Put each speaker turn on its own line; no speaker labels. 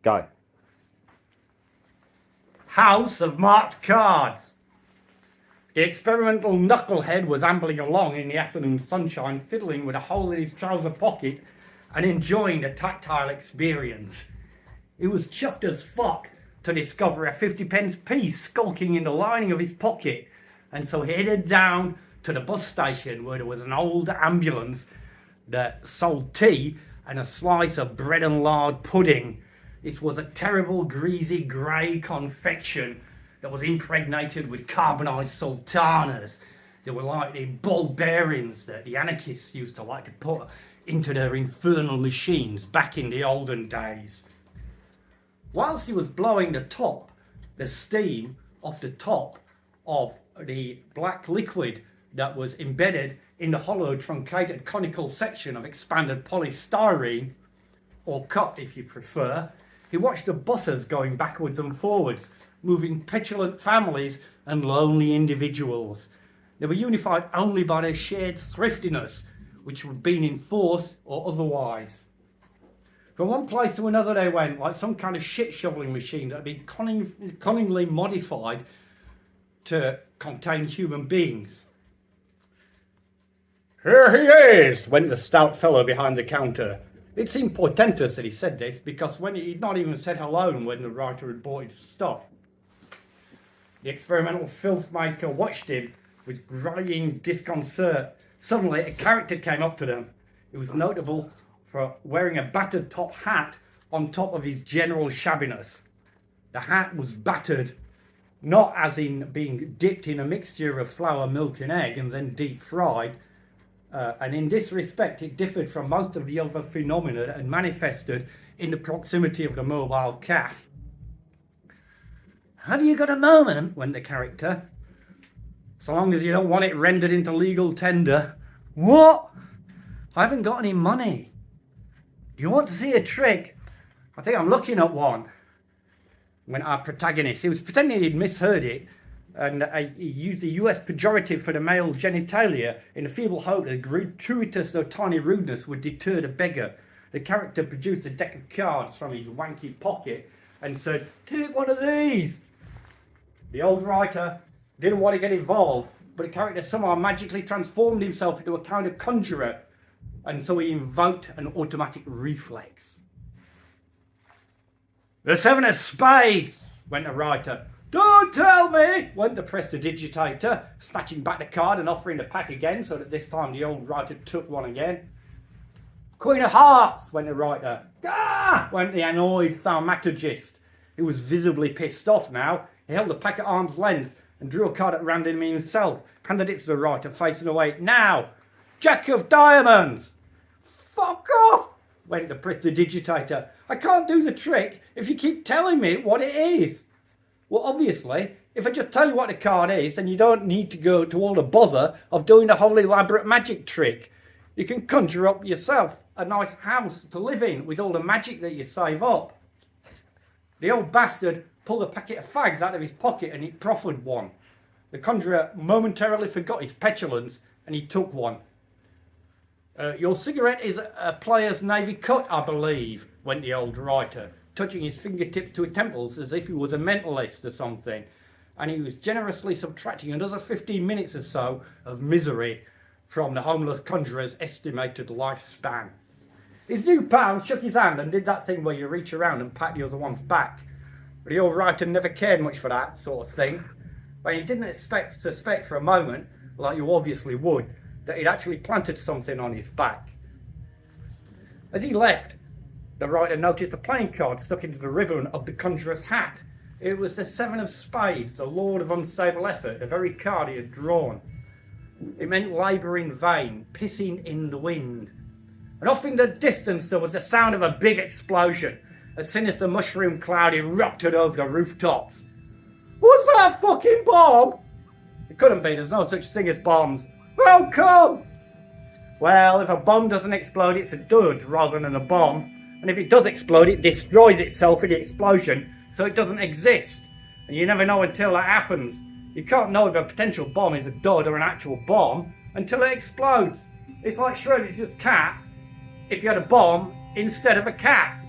Go.
House of Marked Cards. The experimental knucklehead was ambling along in the afternoon sunshine, fiddling with a hole in his trouser pocket and enjoying the tactile experience. He was chuffed as fuck to discover a 50p piece skulking in the lining of his pocket, and so he headed down to the bus station where there was an old ambulance that sold tea and a slice of bread and lard pudding. This was a terrible, greasy, grey confection that was impregnated with carbonised sultanas. They were like the ball bearings that the anarchists used to like to put into their infernal machines back in the olden days. Whilst he was blowing the steam off the top of the black liquid that was embedded in the hollow, truncated, conical section of expanded polystyrene, or cup if you prefer, he watched the buses going backwards and forwards, moving petulant families and lonely individuals. They were unified only by their shared thriftiness, which had been in force or otherwise. From one place to another they went, like some kind of shit shoveling machine that had been cunningly modified to contain human beings. "Here he is," went the stout fellow behind the counter. It seemed portentous that he said this, because when he'd not even said hello when the writer had bought his stuff. The experimental filth maker watched him with growing disconcert. Suddenly a character came up to them. It was notable for wearing a battered top hat on top of his general shabbiness. The hat was battered, not as in being dipped in a mixture of flour, milk and egg and then deep fried, and in this respect it differed from most of the other phenomena that had manifested in the proximity of the mobile calf. "Have you got a moment?" went the character. "So long as you don't want it rendered into legal tender." "What?" "I haven't got any money." "Do you want to see a trick?" "I think I'm looking at one," went our protagonist. He was pretending he'd misheard it, and he used the US pejorative for the male genitalia in the feeble hope that gratuitous though tiny rudeness would deter the beggar. The character produced a deck of cards from his wanky pocket and said, "Take one of these." The old writer didn't want to get involved, but the character somehow magically transformed himself into a kind of conjurer, and so he invoked an automatic reflex. "The 7 of spades," went the writer. "Don't tell me," went the prestidigitator, snatching back the card and offering the pack again, so that this time the old writer took one again. "Queen of hearts," went the writer. "Ah!" went the annoyed thaumaturgist. He was visibly pissed off now. He held the pack at arm's length and drew a card at random himself, handed it to the writer, facing away. "Now, Jack of diamonds." "Fuck off," went the prestidigitator. "I can't do the trick if you keep telling me what it is." "Well, obviously, if I just tell you what the card is, then you don't need to go to all the bother of doing the whole elaborate magic trick. You can conjure up yourself a nice house to live in with all the magic that you save up." The old bastard pulled a packet of fags out of his pocket and he proffered one. The conjurer momentarily forgot his petulance and he took one. "Your cigarette is a player's navy cut, I believe," went the old writer, touching his fingertips to his temples as if he was a mentalist or something, and he was generously subtracting another 15 minutes or so of misery from the homeless conjurer's estimated lifespan. His new pal shook his hand and did that thing where you reach around and pat the other one's back. But the old writer never cared much for that sort of thing, but he didn't suspect for a moment, like you obviously would, that he'd actually planted something on his back. As he left, the writer noticed a playing card stuck into the ribbon of the conjurer's hat. It was the 7 of spades, the lord of unstable effort, the very card he had drawn. It meant labour in vain, pissing in the wind. And off in the distance there was the sound of a big explosion. A sinister mushroom cloud erupted over the rooftops. "Was that a fucking bomb?" "It couldn't be, there's no such thing as bombs." "How come?" "Well, if a bomb doesn't explode, it's a dud rather than a bomb. And if it does explode, it destroys itself in the explosion, so it doesn't exist. And you never know until that happens. You can't know if a potential bomb is a dud or an actual bomb until it explodes. It's like Schroedinger's cat if you had a bomb instead of a cat."